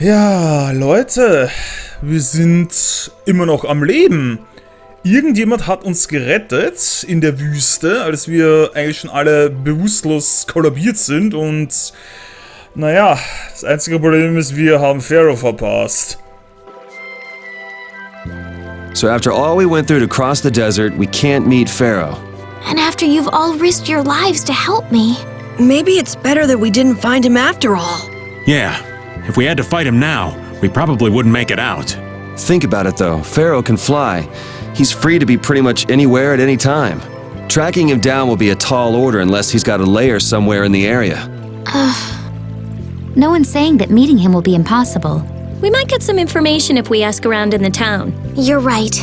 Ja, Leute, wir sind immer noch am Leben. Irgendjemand hat uns gerettet in der Wüste, als wir eigentlich schon alle bewusstlos kollabiert sind und naja, das einzige Problem ist, wir haben Pharaoh verpasst. So after all we went through to cross the desert, we can't meet Pharaoh. And after you've all risked your lives to help me. Maybe it's better that we didn't find him after all. Yeah, if we had to fight him now, we probably wouldn't make it out. Think about it though, Pharaoh can fly. He's free to be pretty much anywhere at any time. Tracking him down will be a tall order unless he's got a lair somewhere in the area. No one's saying that meeting him will be impossible. We might get some information if we ask around in the town. You're right.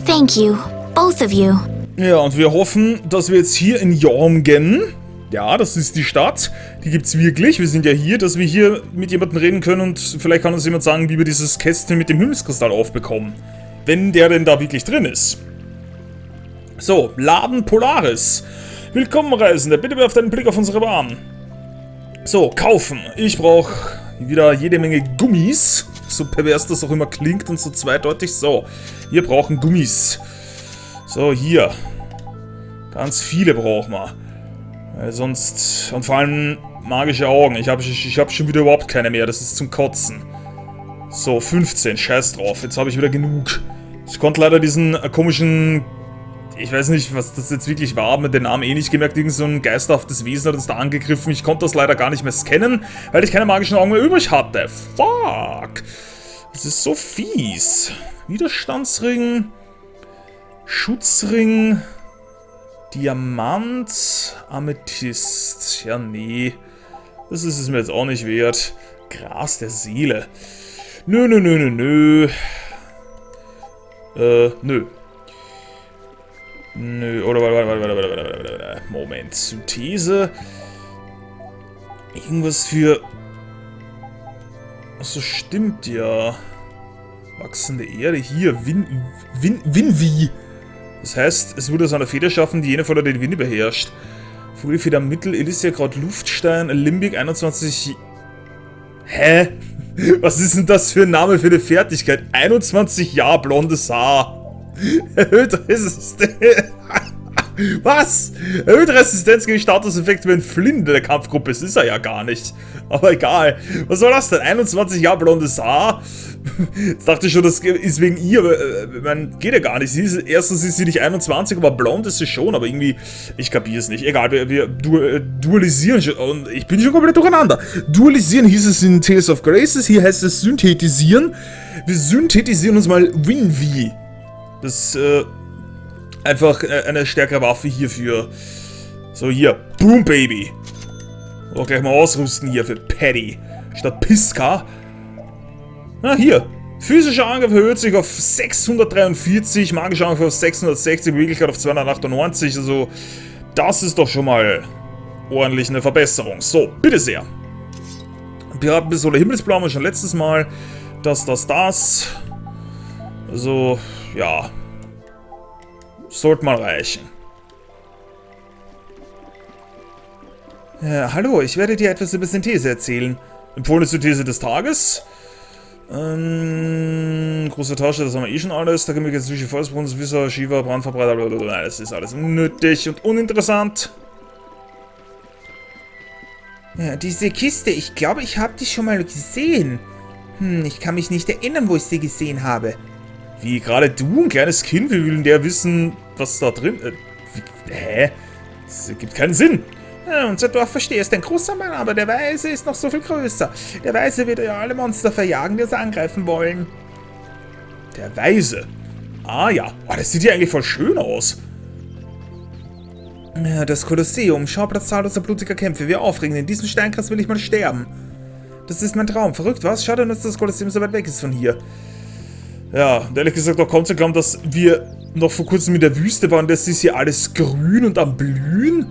Thank you, both of you. Ja, und wir hoffen, dass wir jetzt hier in Jormgen, ja, das ist die Stadt, die gibt's wirklich, wir sind ja hier, dass wir hier mit jemandem reden können und vielleicht kann uns jemand sagen, wie wir dieses Kästchen mit dem Himmelskristall aufbekommen. Wenn der denn da wirklich drin ist. So, Laden Polaris. Willkommen, Reisende, bitte werft einen Blick auf unsere Waren. So, kaufen. Ich brauche wieder jede Menge Gummis. So pervers das auch immer klingt und so zweideutig. So, wir brauchen Gummis. So, hier. Ganz viele brauchen wir. Weil sonst... Und vor allem magische Augen. Ich hab schon wieder überhaupt keine mehr. Das ist zum Kotzen. So, 15. Scheiß drauf. Jetzt habe ich wieder genug. Ich konnte leider diesen komischen... Ich weiß nicht, was das jetzt wirklich war, mit dem Namen eh nicht gemerkt. Irgend so ein geisterhaftes Wesen hat uns da angegriffen. Ich konnte das leider gar nicht mehr scannen, weil ich keine magischen Augen mehr übrig hatte. Fuck. Das ist so fies. Widerstandsring. Schutzring. Diamant. Amethyst. Ja, nee. Das ist es mir jetzt auch nicht wert. Gras der Seele. Nö. Nö. Nö, oder warte. Moment. Synthese. Irgendwas für... Achso, stimmt ja. Wachsende Erde. Hier, Winvi. Das heißt, es würde so eine Feder schaffen, die jene von der den Wind beherrscht. Vogelfeder Mittel, Elysiakraut, Luftstein, Limbik 21... Hä? Was ist denn das für ein Name für eine Fertigkeit? 21 Jahre blondes Haar. Erhöht Resistenz. Was? Erhöht Resistenz gegen Statuseffekte, wenn Flynn in der Kampfgruppe ist. Ist er ja gar nicht. Aber egal. Was soll das denn? 21 Jahre blondes Haar? Jetzt dachte ich schon, das ist wegen ihr. Man geht ja gar nicht. Erstens ist sie nicht 21, aber blond ist sie schon. Aber irgendwie, ich kapiere es nicht. Egal, wir dualisieren schon. Und ich bin schon komplett durcheinander. Dualisieren hieß es in Tales of Graces. Hier heißt es synthetisieren. Wir synthetisieren uns mal Winvi. Das ist einfach eine stärkere Waffe hierfür. So, hier. Boom, Baby. Auch gleich mal ausrüsten hier für Paddy. Statt Piska. Na, hier. Physischer Angriff erhöht sich auf 643. Magischer Angriff auf 660. Beweglichkeit auf 298. Also, das ist doch schon mal ordentlich eine Verbesserung. So, bitte sehr. Piratenpistole Himmelsblau haben wir schon letztes Mal. Das. Also, ja. Sollte mal reichen. Hallo, ich werde dir etwas über Synthese erzählen. Empfohlene Synthese des Tages. Große Tasche, das haben wir eh schon alles. Da können wir jetzt zwischen Volksbrunnen, Wisser, Shiva, Brandverbreiter, blablabla. Das ist alles unnötig und uninteressant. Ja, diese Kiste, ich glaube, ich habe die schon mal gesehen. Ich kann mich nicht erinnern, wo ich sie gesehen habe. Wie, gerade du, ein kleines Kind, wie will denn der wissen, was da drin ist? Hä? Das gibt keinen Sinn. Ja, unser Dorf verstehe ist ein großer Mann, aber der Weise ist noch so viel größer. Der Weise wird ja alle Monster verjagen, die uns angreifen wollen. Der Weise? Ah ja, oh, das sieht ja eigentlich voll schön aus. Ja, das Kolosseum, Schauplatz zahlloser blutiger Kämpfe, wie aufregend. In diesem Steinkreis will ich mal sterben. Das ist mein Traum. Verrückt, was? Schade, dass das Kolosseum so weit weg ist von hier. Ja, und ehrlich gesagt auch kaum zu glauben, dass wir noch vor kurzem in der Wüste waren. Das ist hier alles grün und am Blühen.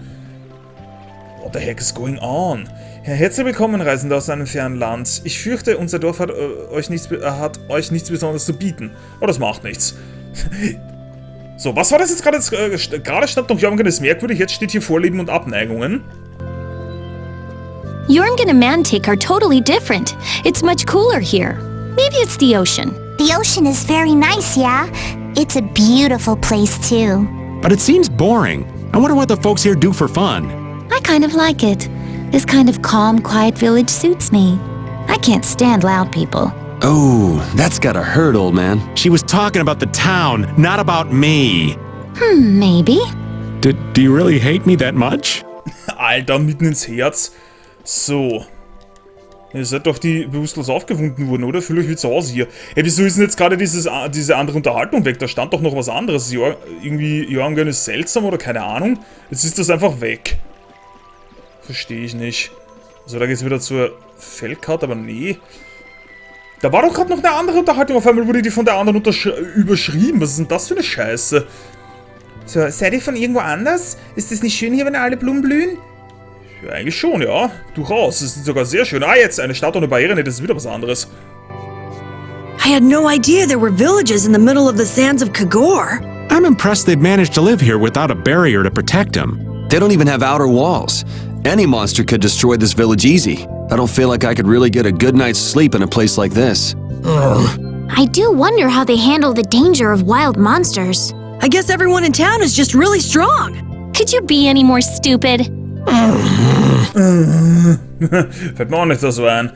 What the heck is going on? Ja, herzlich willkommen, Reisende aus einem fernen Land. Ich fürchte, unser Dorf hat euch nichts Besonderes zu bieten. Aber das macht nichts. So, was war das jetzt gerade? Gerade stand noch Jormgen ist merkwürdig, jetzt steht hier Vorlieben und Abneigungen. Yormg and a mantic are totally different. It's much cooler here. Maybe it's the ocean. The ocean is very nice, yeah? It's a beautiful place, too. But it seems boring. I wonder what the folks here do for fun. I kind of like it. This kind of calm, quiet village suits me. I can't stand loud people. Oh, that's gotta hurt, old man. She was talking about the town, not about me. Maybe. Do you really hate me that much? Alter, mitten ins Herz. So. Ihr seid doch die bewusstlos aufgewunden wurden, oder? Fühlt euch wie zu Hause hier. Hey, wieso ist denn jetzt gerade diese andere Unterhaltung weg? Da stand doch noch was anderes. Irgendwie, Jormg ist seltsam oder keine Ahnung. Jetzt ist das einfach weg. Verstehe ich nicht. Also da geht's wieder zur Feldkarte, aber nee. Da war doch gerade noch eine andere Unterhaltung. Auf einmal wurde die von der anderen überschrieben. Was ist denn das für eine Scheiße? So, seid ihr von irgendwo anders? Ist es nicht schön hier, wenn alle Blumen blühen? Ja, eigentlich schon, ja. Durchaus. Es ist sogar sehr schön. Ah, jetzt eine Stadt ohne Barriere. Nee, das ist wieder was anderes. I had no idea there were villages in the middle of the sands of Kagor. I'm impressed they've managed to live here without a barrier to protect them. They don't even have outer walls. Any monster could destroy this village easy. I don't feel like I could really get a good night's sleep in a place like this. I do wonder how they handle the danger of wild monsters. I guess everyone in town is just really strong. Could you be any more stupid? Fällt mir auch nicht so ein.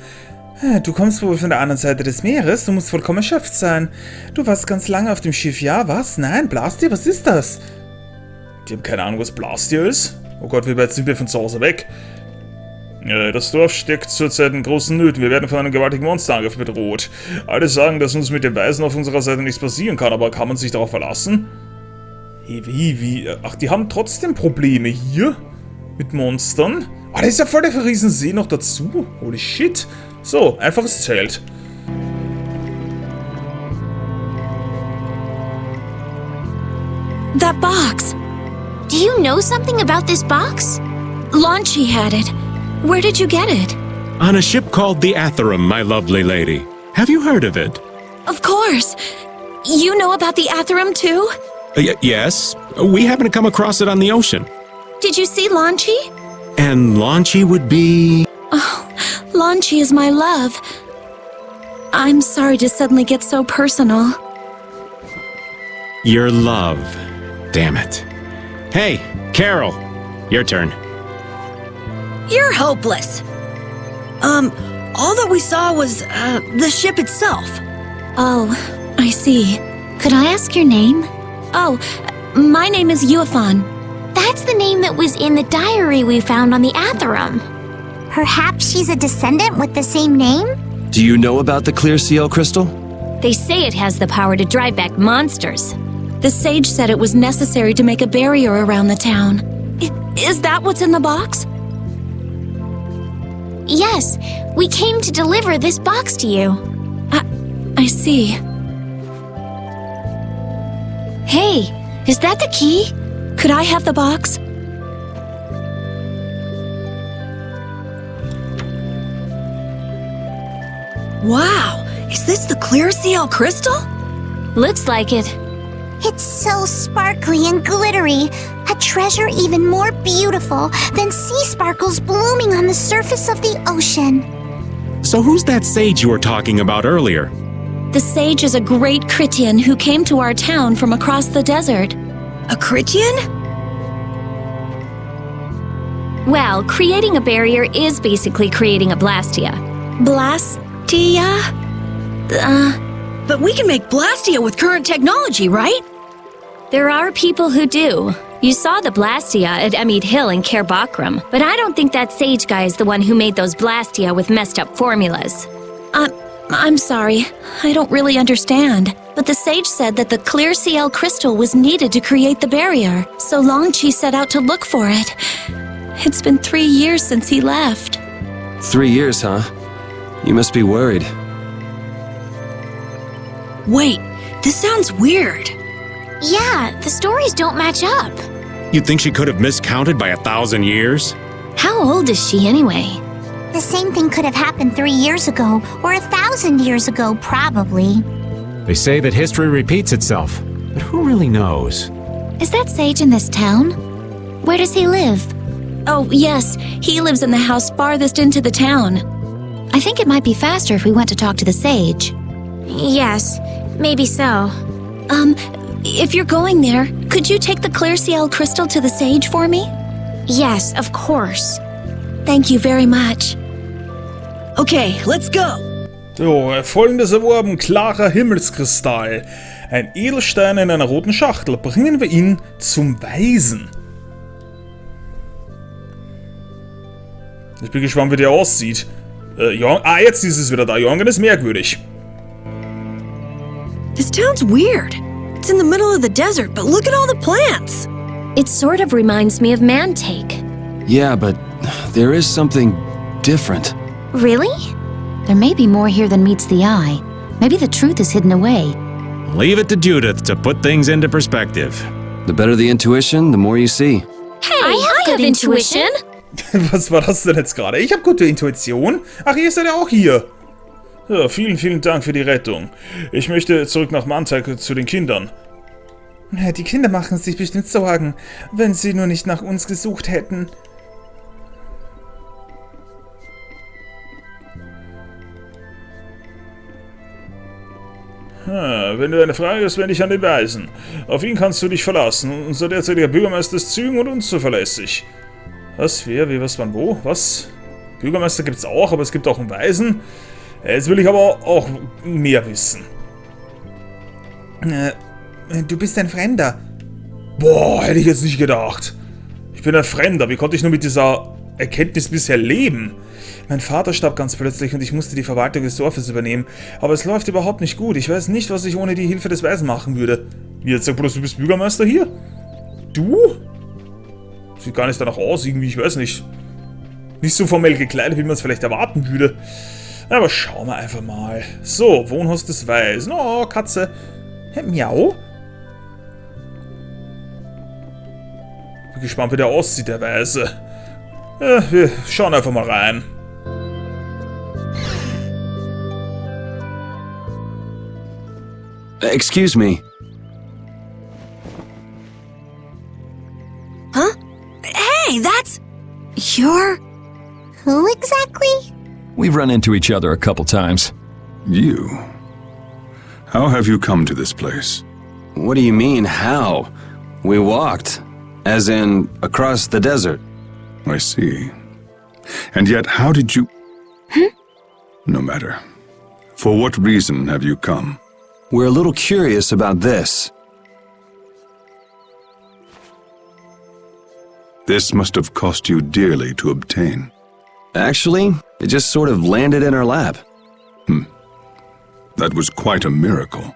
Du kommst wohl von der anderen Seite des Meeres. Du musst vollkommen erschöpft sein. Du warst ganz lange auf dem Schiff. Ja, was? Nein, Blastia, was ist das? Die haben keine Ahnung, was Blastia ist. Oh Gott, wie weit sind wir von zu Hause weg? Das Dorf steckt zurzeit in großen Nöten. Wir werden von einem gewaltigen Monsterangriff bedroht. Alle sagen, dass uns mit den Weisen auf unserer Seite nichts passieren kann, aber kann man sich darauf verlassen? Hey, wie? Ach, die haben trotzdem Probleme hier? Mit Monstern? Ah, da ist ja voll der Riesensee noch dazu. Holy shit. So, einfaches Zelt. That box. Do you know something about this box? Launchy had it. Where did you get it? On a ship called the Atherum, my lovely lady. Have you heard of it? Of course. You know about the Atherum too? Yes. We happened to come across it on the ocean. Did you see Launchy? And Launchy would be... Oh, Launchy is my love. I'm sorry to suddenly get so personal. Your love. Damn it. Hey, Carol. Your turn. You're hopeless. All that we saw was, the ship itself. Oh, I see. Could I ask your name? Oh, my name is Yuafan. That's the name that was in the diary we found on the Atherum. Perhaps she's a descendant with the same name? Do you know about the clear CL crystal? They say it has the power to drive back monsters. The sage said it was necessary to make a barrier around the town. Is that what's in the box? Yes, we came to deliver this box to you. I see. Hey, is that the key? Could I have the box? Wow, is this the clear CL crystal? Looks like it. It's so sparkly and glittery. A treasure even more beautiful than sea sparkles blooming on the surface of the ocean. So who's that sage you were talking about earlier? The sage is a great Critian who came to our town from across the desert. A Critian? Well, creating a barrier is basically creating a Blastia. Blastia? But we can make Blastia with current technology, right? There are people who do. You saw the Blastia at Emmede Hill in Cair Bakram, but I don't think that sage guy is the one who made those Blastia with messed up formulas. I'm sorry. I don't really understand. But the sage said that the clear CL crystal was needed to create the barrier, so Longchi set out to look for it. It's been 3 years since he left. 3 years, huh? You must be worried. Wait, this sounds weird. Yeah, the stories don't match up. You'd think she could have miscounted by 1,000 years? How old is she anyway? The same thing could have happened 3 years ago, or 1,000 years ago, probably. They say that history repeats itself, but who really knows? Is that sage in this town? Where does he live? Oh, yes. He lives in the house farthest into the town. I think it might be faster if we went to talk to the sage. Yes, maybe so. If you're going there, could you take the klare crystal to the sage for me? Yes, of course. Thank you very much. Okay, let's go. So, folgendes erworben, klarer Himmelskristall. Ein Edelstein in einer roten Schachtel. Bringen wir ihn zum Weisen. Ich bin gespannt, wie der aussieht. Jetzt ist es wieder da. Jorgen ist merkwürdig. This town's weird. It's in the middle of the desert, but look at all the plants. It sort of reminds me of Mantake. Yeah, but there is something different. Really? There may be more here than meets the eye. Maybe the truth is hidden away. Leave it to Judith to put things into perspective. The better the intuition, the more you see. Hey, I have intuition. Was war das denn jetzt gerade? Ich habe gute Intuition. Ach, ihr seid ja auch hier. Ja, vielen, vielen Dank für die Rettung. Ich möchte zurück nach Mantake zu den Kindern. Die Kinder machen sich bestimmt Sorgen, wenn sie nur nicht nach uns gesucht hätten. Wenn du eine Frage hast, wende ich an den Weisen. Auf ihn kannst du dich verlassen. Unser derzeitiger Bürgermeister ist zügig und unzuverlässig. Was? Wer? Wie? Was? Wann? Wo? Was? Bürgermeister gibt's auch, aber es gibt auch einen Weisen. Jetzt will ich aber auch mehr wissen. Du bist ein Fremder. Boah, hätte ich jetzt nicht gedacht. Ich bin ein Fremder. Wie konnte ich nur mit dieser Erkenntnis bisher leben? Mein Vater starb ganz plötzlich und ich musste die Verwaltung des Dorfes übernehmen. Aber es läuft überhaupt nicht gut. Ich weiß nicht, was ich ohne die Hilfe des Weisen machen würde. Wie, jetzt sag bloß, du bist Bürgermeister hier? Du? Sieht gar nicht danach aus, irgendwie, ich weiß nicht. Nicht so formell gekleidet, wie man es vielleicht erwarten würde. Aber schauen wir einfach mal. So, Wohnhaus des Weisen. Oh, Katze. Hey, miau. Bin gespannt, wie der aussieht, der Weise. Ja, wir schauen einfach mal rein. Excuse me. Huh? Hey, that's... You're... Who exactly? We've run into each other a couple times. You? How have you come to this place? What do you mean, how? We walked. As in, across the desert. I see. And yet, how did you... No matter. For what reason have you come? We're a little curious about this. This must have cost you dearly to obtain. Actually, it just sort of landed in our lap. That was quite a miracle.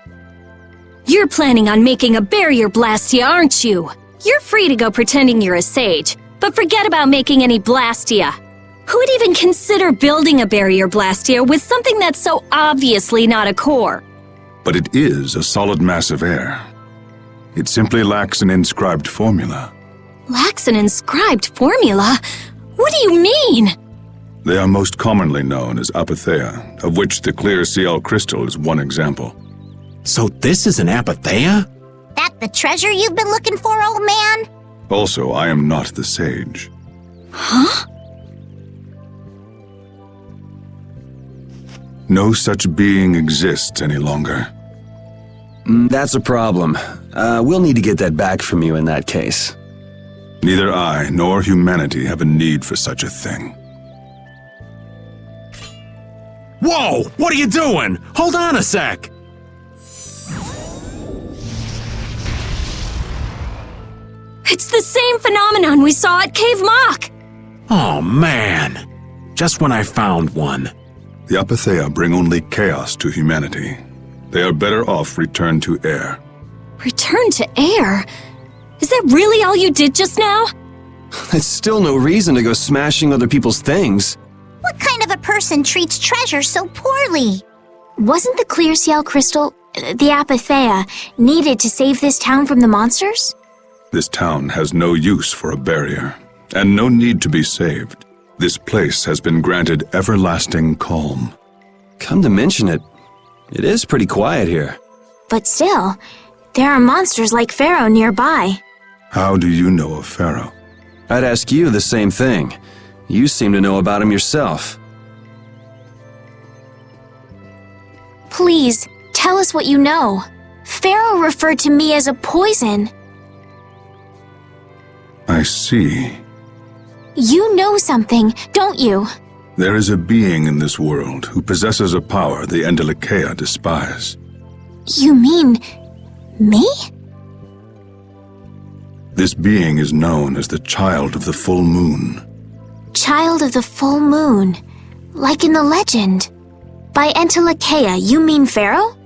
You're planning on making a barrier blastia, aren't you? You're free to go pretending you're a sage, but forget about making any blastia. Who would even consider building a barrier blastia with something that's so obviously not a core? But it is a solid mass of air. It simply lacks an inscribed formula. Lacks an inscribed formula? What do you mean? They are most commonly known as apatheia, of which the klare crystal is one example. So this is an apatheia? That the treasure you've been looking for, old man? Also, I am not the sage. Huh? No such being exists any longer. That's a problem. We'll need to get that back from you in that case. Neither I nor humanity have a need for such a thing. Whoa! What are you doing? Hold on a sec! It's the same phenomenon we saw at Cave Mock! Oh, man. Just when I found one. The apatheia bring only chaos to humanity. They are better off returned to air. Return to air? Is that really all you did just now? That's still no reason to go smashing other people's things. What kind of a person treats treasure so poorly? Wasn't the klare crystal, the apatheia, needed to save this town from the monsters? This town has no use for a barrier, and no need to be saved. This place has been granted everlasting calm. Come to mention it, it is pretty quiet here. But still, there are monsters like Pharaoh nearby. How do you know of Pharaoh? I'd ask you the same thing. You seem to know about him yourself. Please, tell us what you know. Pharaoh referred to me as a poison. I see. You know something, don't you? There is a being in this world who possesses a power the Entwickler despise. You mean... me? This being is known as the Child of the Full Moon. Child of the Full Moon. Like in the legend. By Entwickler, you mean Pharaoh?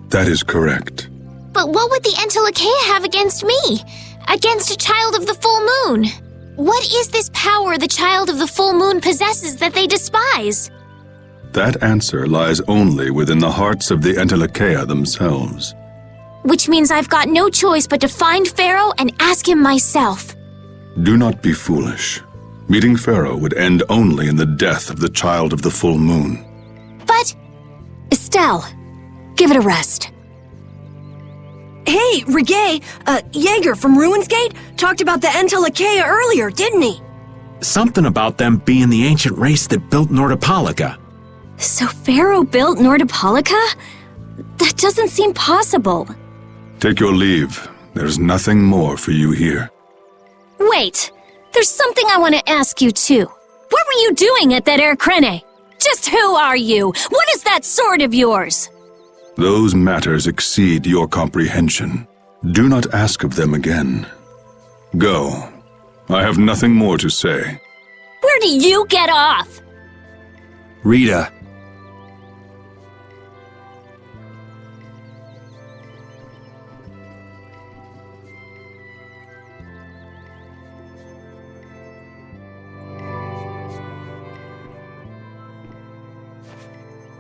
That is correct. But what would the Entwickler have against me? Against a Child of the Full Moon? What is this power the Child of the Full Moon possesses that they despise? That answer lies only within the hearts of the Entwickler themselves. Which means I've got no choice but to find Pharaoh and ask him myself. Do not be foolish. Meeting Pharaoh would end only in the death of the Child of the Full Moon. But... Estelle, give it a rest. Hey, Reggae, Jaeger from Ruinsgate talked about the Entwickler earlier, didn't he? Something about them being the ancient race that built Nordopolica. So Pharaoh built Nordopolica? That doesn't seem possible. Take your leave. There's nothing more for you here. Wait, there's something I want to ask you too. What were you doing at that Air Crene? Just who are you? What is that sword of yours? Those matters exceed your comprehension. Do not ask of them again. Go. I have nothing more to say. Where do you get off? Rita.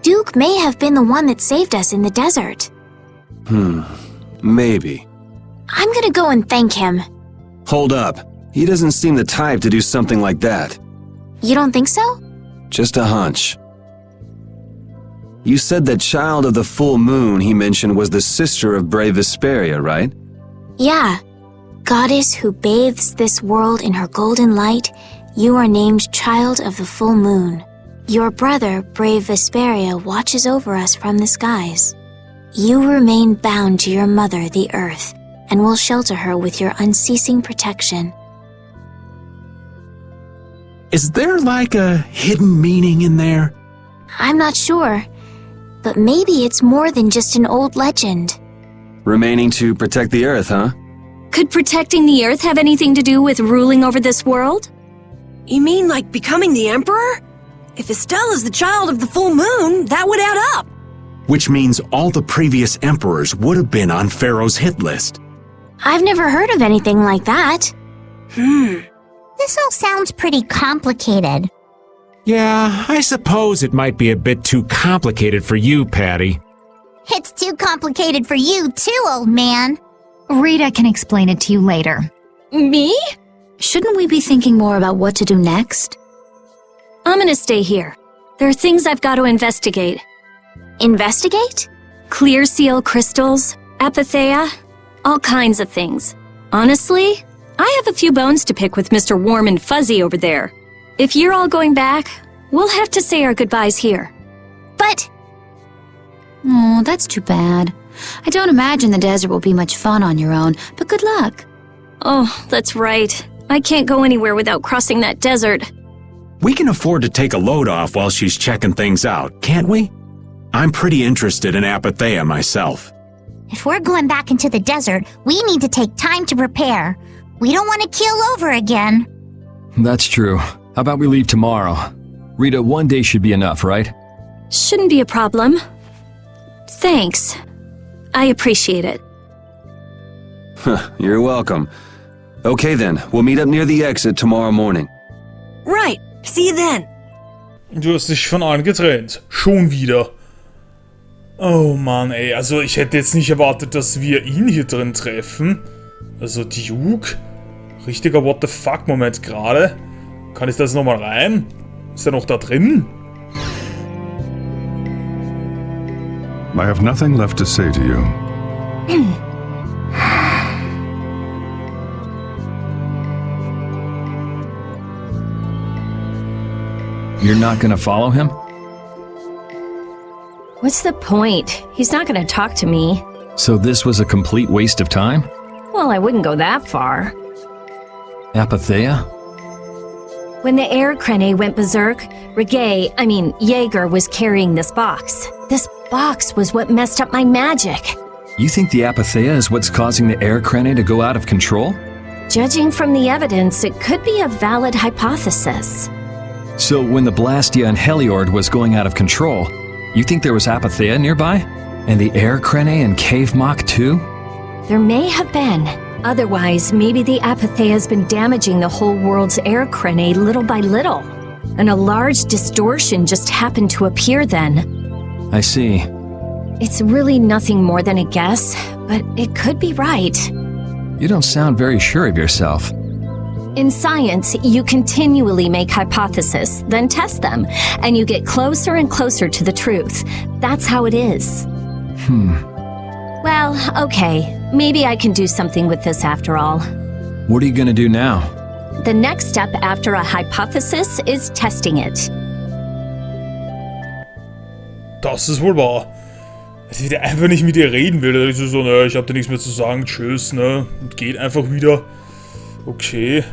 Duke may have been the one that saved us in the desert. Maybe. I'm gonna go and thank him. Hold up. He doesn't seem the type to do something like that. You don't think so? Just a hunch. You said that Child of the Full Moon he mentioned was the sister of brave Vesperia, right? Yeah. Goddess who bathes this world in her golden light, you are named Child of the Full Moon. Your brother, brave Vesperia, watches over us from the skies. You remain bound to your mother, the Earth, and will shelter her with your unceasing protection. Is there like a hidden meaning in there? I'm not sure, but maybe it's more than just an old legend. Remaining to protect the Earth, huh? Could protecting the Earth have anything to do with ruling over this world? You mean like becoming the Emperor? If Estelle is the Child of the Full Moon, that would add up. Which means all the previous emperors would have been on Pharaoh's hit list. I've never heard of anything like that. This all sounds pretty complicated. Yeah, I suppose it might be a bit too complicated for you, Patty. It's too complicated for you too, old man. Rita can explain it to you later. Me? Shouldn't we be thinking more about what to do next? I'm gonna stay here. There are things I've got to investigate. Investigate? Clear seal crystals, apatheia, all kinds of things. Honestly, I have a few bones to pick with Mr. Warm and Fuzzy over there. If you're all going back, we'll have to say our goodbyes here. But... Oh, that's too bad. I don't imagine the desert will be much fun on your own, but good luck. Oh, that's right. I can't go anywhere without crossing that desert. We can afford to take a load off while she's checking things out, can't we? I'm pretty interested in apatheia myself. If we're going back into the desert, we need to take time to prepare. We don't want to keel over again. That's true. How about we leave tomorrow? Rita, one day should be enough, right? Shouldn't be a problem. Thanks. I appreciate it. You're welcome. Okay then, we'll meet up near the exit tomorrow morning. Right. See you then. Du hast dich von allen getrennt. Schon wieder. Oh Mann, ey. Also ich hätte jetzt nicht erwartet, dass wir ihn hier drin treffen. Also Duke. Richtiger What the fuck Moment gerade. Kann ich das nochmal rein? Ist er noch da drin? I have nothing left to say to you. You're not gonna follow him? What's the point? He's not gonna talk to me. So this was a complete waste of time? Well, I wouldn't go that far. Apatheia? When the air crane went berserk, Jaeger was carrying this box. This box was what messed up my magic. You think the Apatheia is what's causing the air crane to go out of control? Judging from the evidence, it could be a valid hypothesis. So when the Blastia and Heliord was going out of control, you think there was Apatheia nearby? And the air crane and cave mock too? There may have been. Otherwise, maybe the Apatheia has been damaging the whole world's air crane little by little. And a large distortion just happened to appear then. I see. It's really nothing more than a guess, but it could be right. You don't sound very sure of yourself. In science, you continually make hypotheses, then test them, and you get closer and closer to the truth. That's how it is. Well, okay. Maybe I can do something with this after all. What are you gonna do now? The next step after a hypothesis is testing it. Das ist wohl wahr. Dass der einfach nicht mit ihr reden will. Da ist so, ne, ich hab dir nichts mehr zu sagen, tschüss, ne? Und geht einfach wieder. Okay.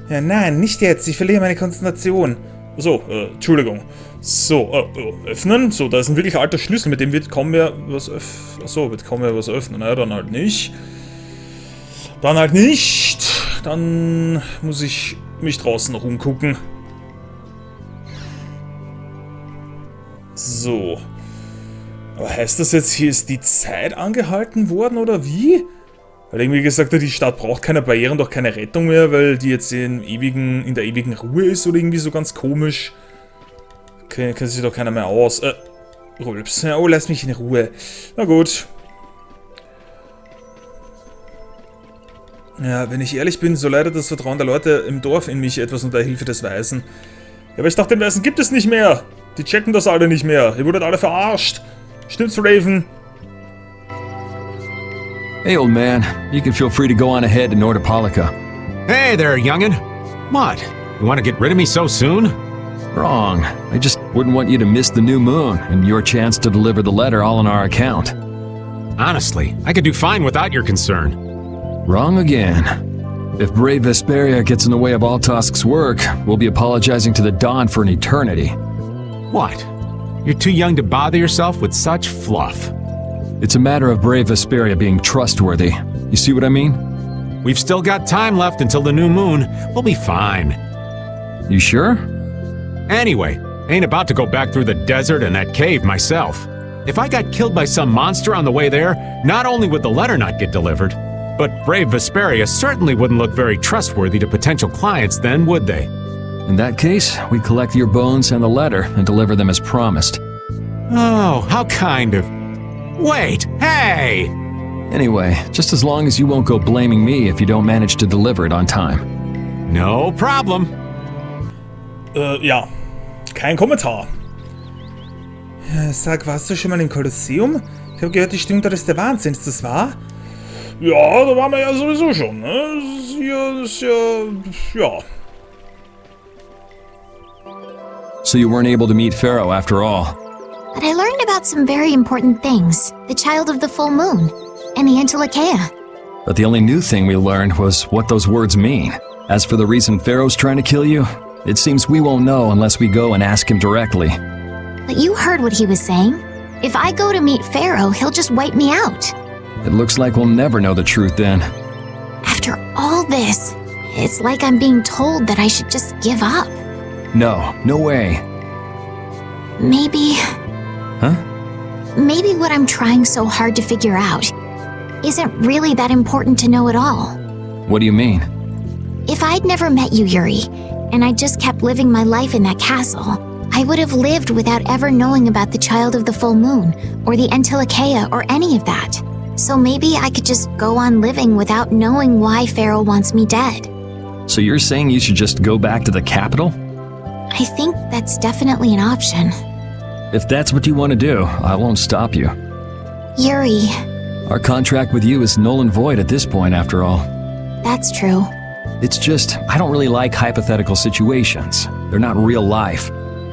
Ja, nein, nicht jetzt. Ich verliere meine Konzentration. So, Entschuldigung. So, öffnen. So, da ist ein wirklich alter Schlüssel, mit dem wird kaum mehr was öffnen. Achso, wird kaum mehr was öffnen. Naja, dann halt nicht. Dann halt nicht. Dann muss ich mich draußen noch umgucken. So. Aber heißt das jetzt, hier ist die Zeit angehalten worden, oder wie? Weil irgendwie gesagt hat, die Stadt braucht keine Barrieren, doch keine Rettung mehr, weil die jetzt in der ewigen Ruhe ist oder irgendwie so ganz komisch. Okay, kennt sich doch keiner mehr aus. Rülps. Ja, oh, lass mich in Ruhe. Na gut. Ja, wenn ich ehrlich bin, so leidet das Vertrauen der Leute im Dorf in mich etwas unter Hilfe des Weisen. Ja, aber ich dachte, den Weisen gibt es nicht mehr. Die checken das alle nicht mehr. Ihr wurdet alle verarscht. Stimmt's, Raven? Hey, old man. You can feel free to go on ahead to Nordopolica. Hey there, youngin'. What? You want to get rid of me so soon? Wrong. I just wouldn't want you to miss the new moon and your chance to deliver the letter all on our account. Honestly, I could do fine without your concern. Wrong again. If brave Vesperia gets in the way of Altosk's work, we'll be apologizing to the Dawn for an eternity. What? You're too young to bother yourself with such fluff. It's a matter of brave Vesperia being trustworthy. You see what I mean? We've still got time left until the new moon. We'll be fine. You sure? Anyway, ain't about to go back through the desert and that cave myself. If I got killed by some monster on the way there, not only would the letter not get delivered, but brave Vesperia certainly wouldn't look very trustworthy to potential clients then, would they? In that case, we collect your bones and the letter and deliver them as promised. Oh, how kind of... Wait, hey! Anyway, just as long as you won't go blaming me if you don't manage to deliver it on time. No problem. Ja. Kein Kommentar. Sag, warst du schon mal im Kolosseum? Ich habe gehört, die Stimmung dort ist der Wahnsinn. Ist das wahr? Ja, da waren wir ja sowieso schon, ne? Das ist ja... So you weren't able to meet Pharaoh after all. But I learned about some very important things. The child of the full moon, and the Entwickler. But the only new thing we learned was what those words mean. As for the reason Pharaoh's trying to kill you, it seems we won't know unless we go and ask him directly. But you heard what he was saying. If I go to meet Pharaoh, he'll just wipe me out. It looks like we'll never know the truth then. After all this, it's like I'm being told that I should just give up. No, no way. Maybe... Huh? Maybe what I'm trying so hard to figure out isn't really that important to know at all. What do you mean? If I'd never met you, Yuri, and I just kept living my life in that castle, I would have lived without ever knowing about the Child of the Full Moon, or the Entwickler, or any of that. So maybe I could just go on living without knowing why Pharaoh wants me dead. So you're saying you should just go back to the capital? I think that's definitely an option. If that's what you want to do, I won't stop you. Yuri. Our contract with you is null and void at this point, after all. That's true. It's just, I don't really like hypothetical situations. They're not real life.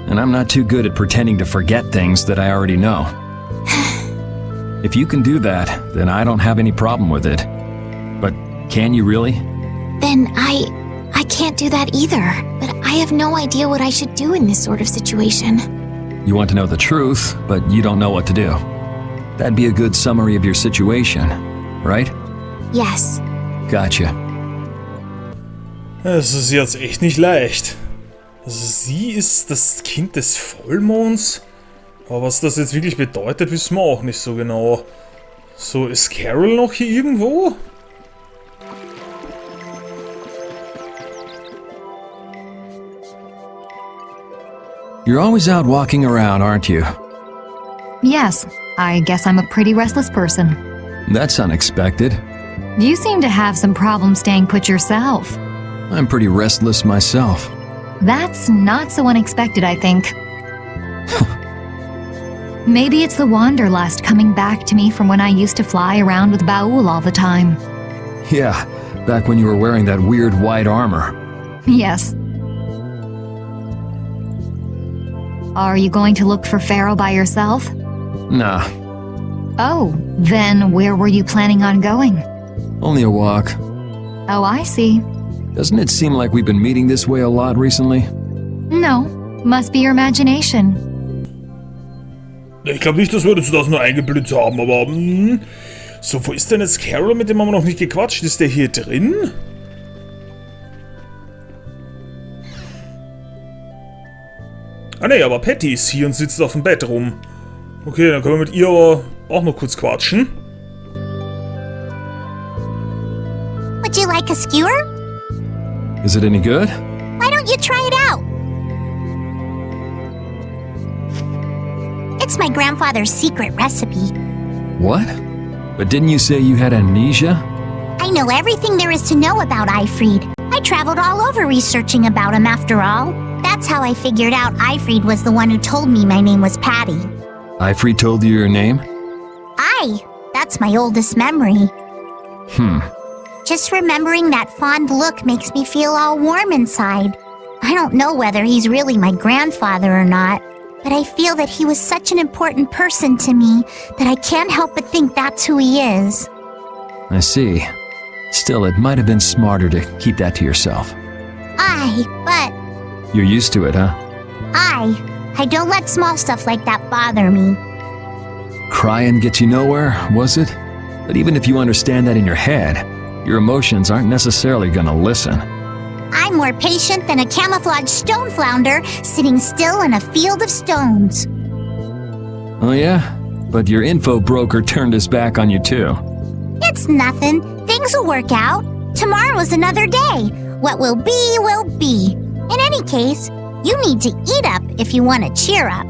and I'm not too good at pretending to forget things that I already know. If you can do that, then I don't have any problem with it. But can you really? Then I can't do that either, but I have no idea what I should do in this sort of situation. You want to know the truth, but you don't know what to do. That'd be a good summary of your situation, right? Yes. Gotcha. Das ist jetzt echt nicht leicht. Also sie ist das Kind des Vollmonds, aber was das jetzt wirklich bedeutet, wissen wir auch nicht so genau. So, ist Carol noch hier irgendwo? You're always out walking around, aren't you? Yes, I guess I'm a pretty restless person. That's unexpected. You seem to have some problems staying put yourself. I'm pretty restless myself. That's not so unexpected, I think. Maybe it's the wanderlust coming back to me from when I used to fly around with Baul all the time. Yeah, back when you were wearing that weird white armor. Yes. Are you going to look for Pharaoh by yourself? Nah, Oh, then where were you planning on going? only a walk. Oh, I see. Doesn't it seem like we've been meeting this way a lot recently? No, must be your imagination. Ich glaube nicht, dass wir uns das nur eingebildet haben, aber... So, wo ist denn jetzt Carol? Mit dem haben wir noch nicht gequatscht. Ist der hier drin? Ah ne, aber Patty ist hier und sitzt auf dem Bett rum. Okay, dann können wir mit ihr aber auch noch kurz quatschen. Would you like a skewer? Is it any good? Why don't you try it out? It's my grandfather's secret recipe. What? But didn't you say you had amnesia? I know everything there is to know about Eifried. I traveled all over researching about him after all. That's how I figured out Eifried was the one who told me my name was Patty. Eifried told you your name? That's my oldest memory. Hmm. Just remembering that fond look makes me feel all warm inside. I don't know whether he's really my grandfather or not, but I feel that he was such an important person to me that I can't help but think that's who he is. I see. Still, it might have been smarter to keep that to yourself. But You're used to it, huh? I don't let small stuff like that bother me. Crying gets you nowhere, was it? But even if you understand that in your head, your emotions aren't necessarily gonna listen. I'm more patient than a camouflaged stone flounder sitting still in a field of stones. Oh yeah? But your info broker turned his back on you too. It's nothing. Things will work out. Tomorrow's another day. What will be, will be. In any case, you need to eat up if you want to cheer up.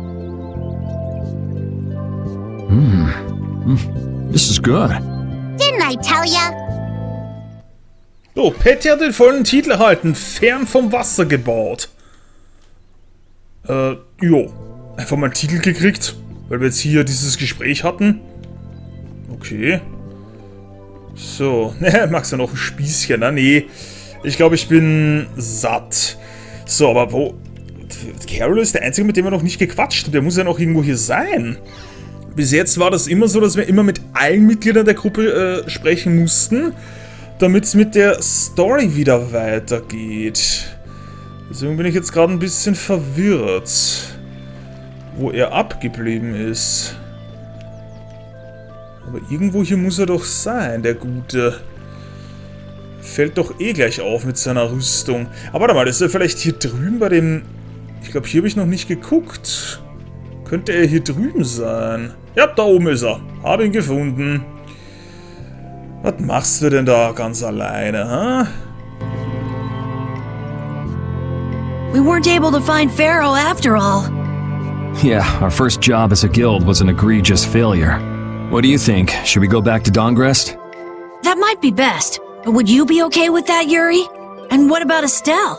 This is good. Didn't I tell ya? So, Patty hat den vollen Titel erhalten. Fern vom Wasser gebaut. Jo. Einfach mal einen Titel gekriegt. Weil wir jetzt hier dieses Gespräch hatten. Okay. So. Magst du noch ein Spießchen? Na, nee. Ich glaube, ich bin satt. So, aber wo... Carol ist der Einzige, mit dem wir noch nicht gequatscht haben. Der muss ja noch irgendwo hier sein. Bis jetzt war das immer so, dass wir immer mit allen Mitgliedern der Gruppe sprechen mussten, damit es mit der Story wieder weitergeht. Deswegen bin ich jetzt gerade ein bisschen verwirrt, wo er abgeblieben ist. Aber irgendwo hier muss er doch sein, der Gute. Fällt doch eh gleich auf mit seiner Rüstung. Aber warte mal, ist er vielleicht hier drüben bei dem... Ich glaube, hier habe ich noch nicht geguckt. Könnte er hier drüben sein? Ja, da oben ist er. Habe ihn gefunden. Was machst du denn da ganz alleine, huh? We weren't able to find Pharaoh after all. Yeah, our first job as a guild was an egregious failure. What do you think? Should we go back to Dongrest? That might be best. But would you be okay with that, Yuri? And what about Estelle?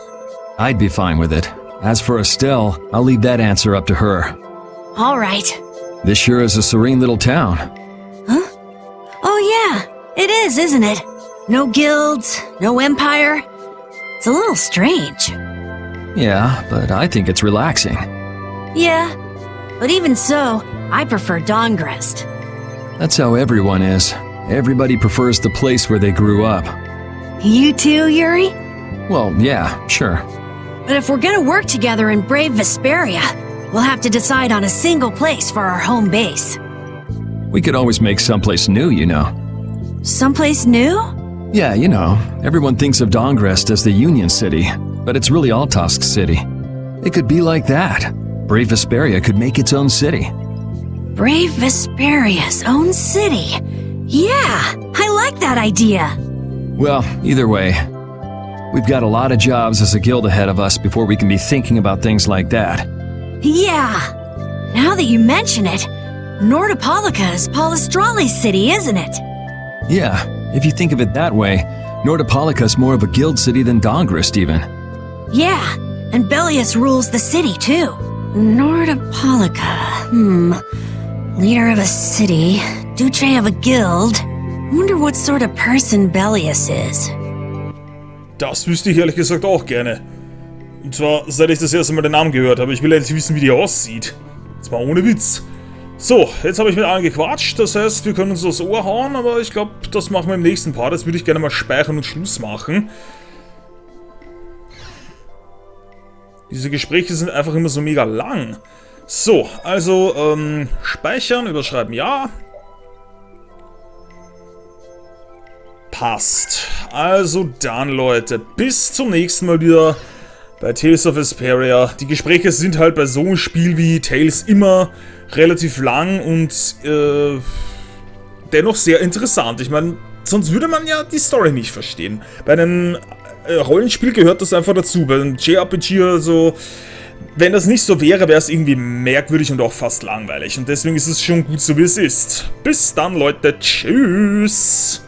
I'd be fine with it. As for Estelle, I'll leave that answer up to her. All right. This sure is a serene little town. Huh? Oh yeah, it is, isn't it? No guilds, no empire. It's a little strange. Yeah, but I think it's relaxing. Yeah, but even so, I prefer Dawngrest. That's how everyone is. Everybody prefers the place where they grew up. You too, Yuri? Well, yeah, sure. But if we're gonna work together in brave Vesperia, we'll have to decide on a single place for our home base. We could always make someplace new, you know. Someplace new? Yeah, you know, everyone thinks of Dawngrest as the Union City, but it's really Altosk City. It could be like that. Brave Vesperia could make its own city. Brave Vesperia's own city. Yeah, I like that idea. Well, either way, we've got a lot of jobs as a guild ahead of us before we can be thinking about things like that. Yeah. Now that you mention it, Nordopolica is Polystrali's city, isn't it? Yeah, if you think of it that way, Nordopolica's more of a guild city than Dawngrest even. Yeah, and Bellius rules the city too. Nordopolica, leader of a city, Duce of a guild. Wonder what sort of person Bellius is. Das wüsste ich ehrlich gesagt auch gerne. Und zwar, seit ich das erste Mal den Namen gehört habe. Ich will endlich wissen, wie die aussieht. Jetzt mal ohne Witz. So, jetzt habe ich mit allen gequatscht. Das heißt, wir können uns das Ohr hauen, aber ich glaube, das machen wir im nächsten Part. Jetzt würde ich gerne mal speichern und Schluss machen. Diese Gespräche sind einfach immer so mega lang. So, also, speichern, überschreiben, ja. Passt. Also dann, Leute, bis zum nächsten Mal wieder bei Tales of Vesperia. Die Gespräche sind halt bei so einem Spiel wie Tales immer relativ lang und dennoch sehr interessant. Ich meine, sonst würde man ja die Story nicht verstehen. Bei einem Rollenspiel gehört das einfach dazu. Bei einem JRPG oder so, wenn das nicht so wäre, wäre es irgendwie merkwürdig und auch fast langweilig. Und deswegen ist es schon gut so, wie es ist. Bis dann, Leute. Tschüss.